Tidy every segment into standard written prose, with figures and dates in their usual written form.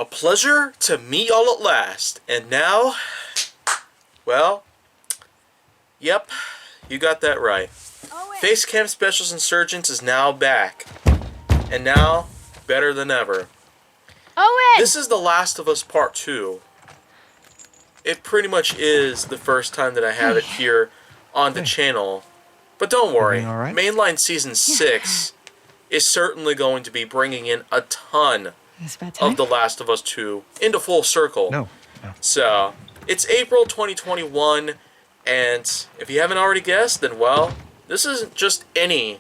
A pleasure to meet y'all at last. And now, well, yep, you got that right. Facecam Specials Insurgence is now back. And now, better than ever. This is The Last of Us Part 2. It pretty much is the first time that I have it here on the channel. But don't worry, Mainline Season 6 is certainly going to be bringing in a ton of The Last of Us 2 into full circle. No. So, it's April 2021, and if you haven't already guessed, then well, this isn't just any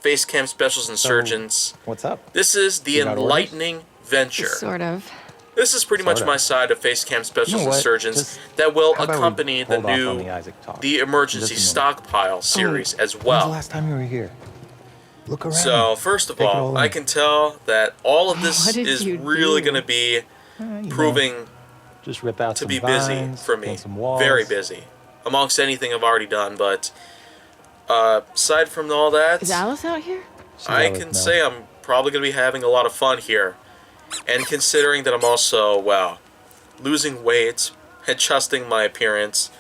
Facecam Specials Insurgence. So, what's up? This is the Enlightening venture. Sort of. This is pretty much my side of Facecam Specials Insurgence that will accompany the new The Emergency Stockpile series as well. When's the last time you were here? Look around. So, first of all, I can tell that all of this is really going to be proving just rip out to be busy for me. Very busy. Amongst anything I've already done, but aside from all that, is Alice out here? I can say I'm probably going to be having a lot of fun here. And considering that I'm also, well, losing weight, adjusting my appearance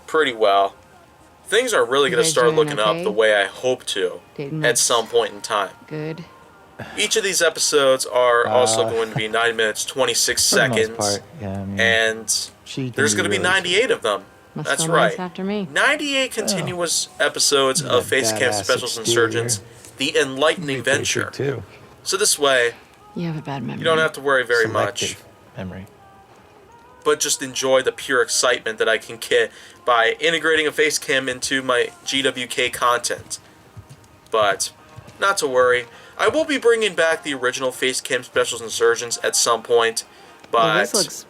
pretty well, things are really going to start looking up the way I hope to at some point in time. Good. Each of these episodes are also going to be 9 minutes, 26 seconds, and there's going to be 98 of them. That's right. After me. 98 continuous episodes of Facecam Specials Insurgence, the Enlightening venture. So this way, you have a bad memory. You don't have to worry very much. But just enjoy the pure excitement that I can get by integrating a Facecam into my GWK content. But, not to worry. I will be bringing back the original Facecam Specials Insurgence at some point. But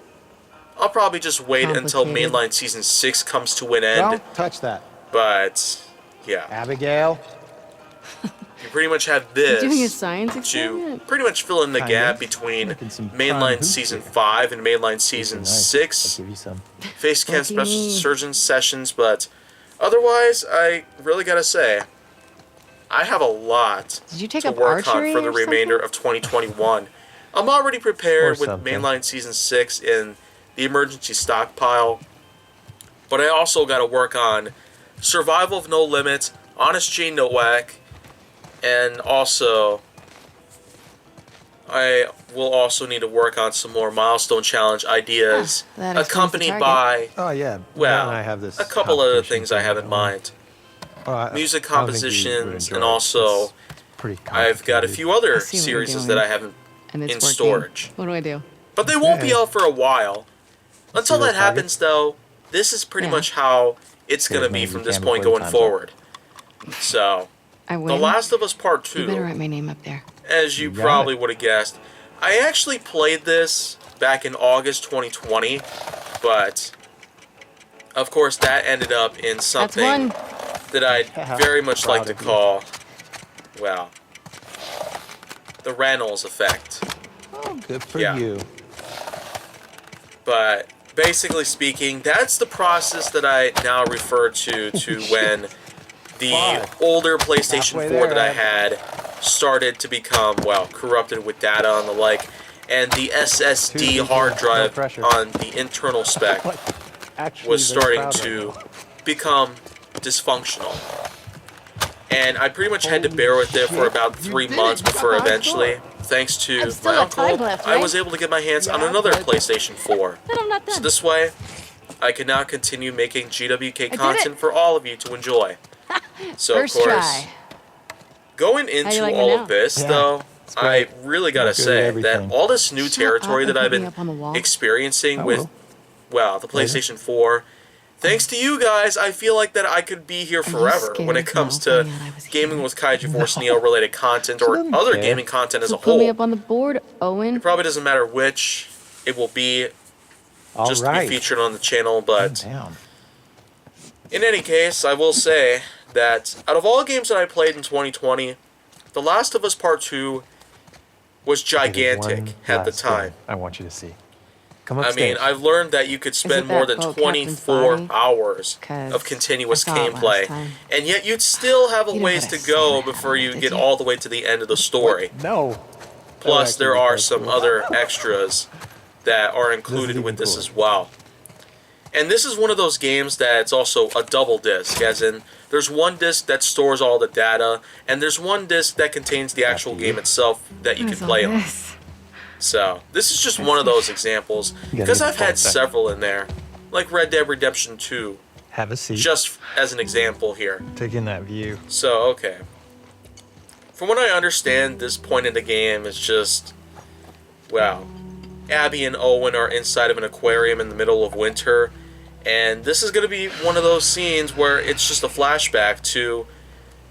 I'll probably just wait until Mainline Season 6 comes to an end. Don't touch that. But, yeah. Abigail. You pretty much have this doing a science experiment? to pretty much fill in the gap between Mainline Season 5 and Mainline Season 6 Facecam Special Insurgence sessions, but otherwise, I really gotta say, I have a lot to work on for the remainder of 2021. I'm already prepared with Mainline Season 6 in the Emergency Stockpile, but I also gotta work on Survival of No Limit, Honest J Nowak, and also, I will also need to work on some more milestone challenge ideas, accompanied by, well, a couple other things I have in mind. Music compositions, and also, I've got a few other series that I have in storage. What do I do? But they won't be out for a while. Until that happens, though, this is pretty much how it's going to be from this point going forward. So, The Last of Us Part 2, you better write my name up there. As you probably would have guessed, I actually played this back in August 2020, but of course that ended up in something that I'd very much like to call, well, the Reynolds effect. Oh, good for you. But basically speaking, that's the process that I now refer to when the older PlayStation 4 that I had started to become, well, corrupted with data and the like, and the SSD hard drive on the internal spec was starting to become dysfunctional. And I pretty much had to bear with it for about 3 months before eventually, thanks to my uncle, I was able to get my hands on another PlayStation 4. So this way, I can now continue making GWK content for all of you to enjoy. So, of course, going into all of this, though, I really gotta say that all this new territory that I've been experiencing with, well, the PlayStation 4, thanks to you guys, I feel like that I could be here forever when it comes to gaming with KaijuForceNeo related content or other gaming content as a whole. Put me up on the board, Owen. It probably doesn't matter which it will be, just to be featured on the channel, but in any case, I will say that out of all the games that I played in 2020, The Last of Us Part 2 was gigantic at the time. I want you to see. I mean, I've learned that you could spend more than 24 hours of continuous gameplay, and yet you'd still have a ways to go before you get all the way to the end of the story. No. Plus, there are some other extras that are included with this as well. And this is one of those games that's also a double disc, as in there's one disc that stores all the data, and there's one disc that contains the actual game itself that you can play on. So this is just one of those examples, because I've had several in there, like Red Dead Redemption 2, Have a seat. just as an example here. Take in that view. So, okay. From what I understand, this point in the game is just, wow. Abby and Owen are inside of an aquarium in the middle of winter, and this is going to be one of those scenes where it's just a flashback to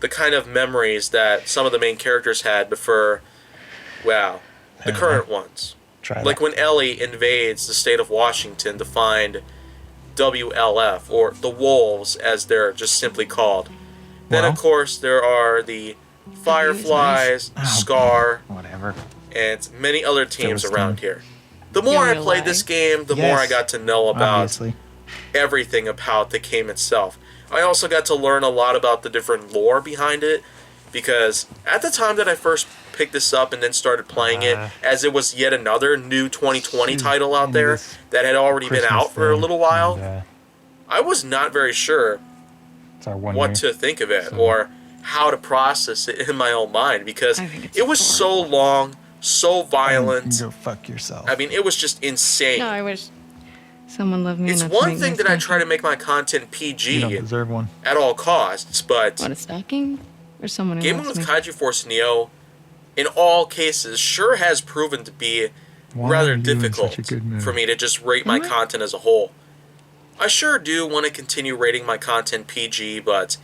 the kind of memories that some of the main characters had before, wow, the current ones. Like when Ellie invades the state of Washington to find WLF, or the Wolves as they're just simply called. Then, of course, there are the Fireflies, Scar, whatever, and many other teams around here. The more I played this game, the more I got to know about everything about the game itself. I also got to learn a lot about the different lore behind it, because at the time that I first picked this up and then started playing it, as it was yet another new 2020 title out there that had already been out for a little while, I was not very sure what to think of it or how to process it in my own mind, because it was so long, so violent. Go fuck yourself. I mean, it was just insane. No, I wish someone loved me. It's enough to one make thing nice that I content. try to make my content PG You don't deserve one. at all costs, but What, a stalking? Or someone who gaming loves with me? KaijuForceNeo, in all cases, sure has proven to be rather difficult for me to just rate my content as a whole. I sure do want to continue rating my content PG, but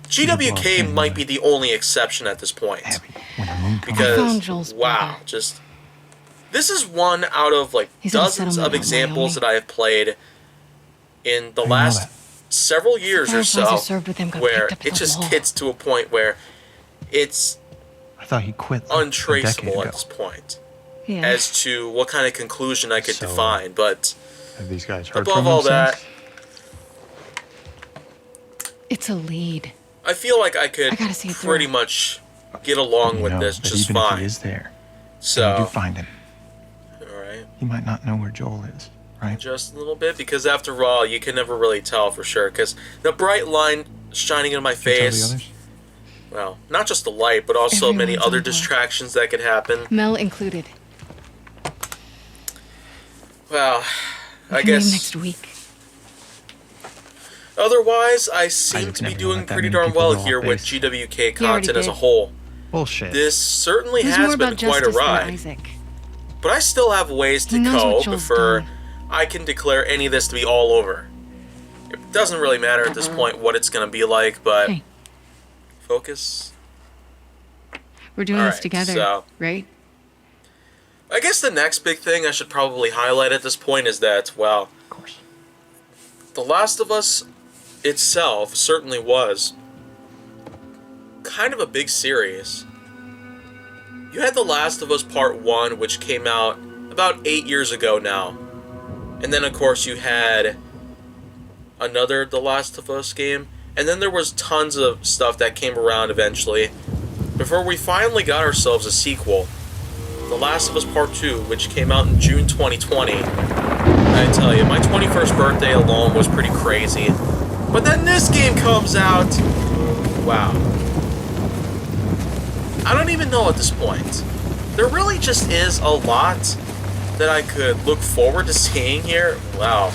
GWK might be the only exception at this point. Because, wow, just... This is one out of, like, dozens of examples that I have played in the last several years or so, where it just gets to a point where it's untraceable at this point as to what kind of conclusion I could define. But above all that, it's a lead. I feel like I could pretty much get along with this just fine. So, find him. Alright. He might not know where Joel is, right? Just a little bit, because after all, you can never really tell for sure, because the bright line shining in my face, well, not just the light, but also many other distractions that could happen. Mel included. Well, I guess next week. Otherwise, I seem to be doing pretty darn well here with GWK content as a whole. Bullshit. This certainly has been quite a ride. But I still have ways to go before I can declare any of this to be all over. It doesn't really matter at this point what it's going to be like, but... Hey. Focus. We're doing this together, so, right? I guess the next big thing I should probably highlight at this point is that, well... Of course. The Last of Us itself certainly was kind of a big series. You had The Last of Us Part 1, which came out about 8 years ago now. And then, of course, you had another The Last of Us game. And then there was tons of stuff that came around eventually, before we finally got ourselves a sequel. The Last of Us Part 2, which came out in June 2020. I tell you, my 21st birthday alone was pretty crazy. But then this game comes out. Wow. I don't even know at this point. There really just is a lot that I could look forward to seeing here. Wow.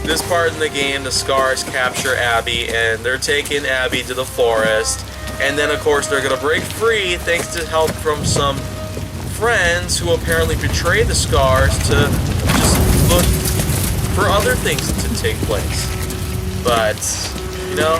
This part in the game, the Scars capture Abby, and they're taking Abby to the forest. And then, of course, they're going to break free thanks to help from some friends who apparently betrayed the Scars to just look for other things to take place. But, you know,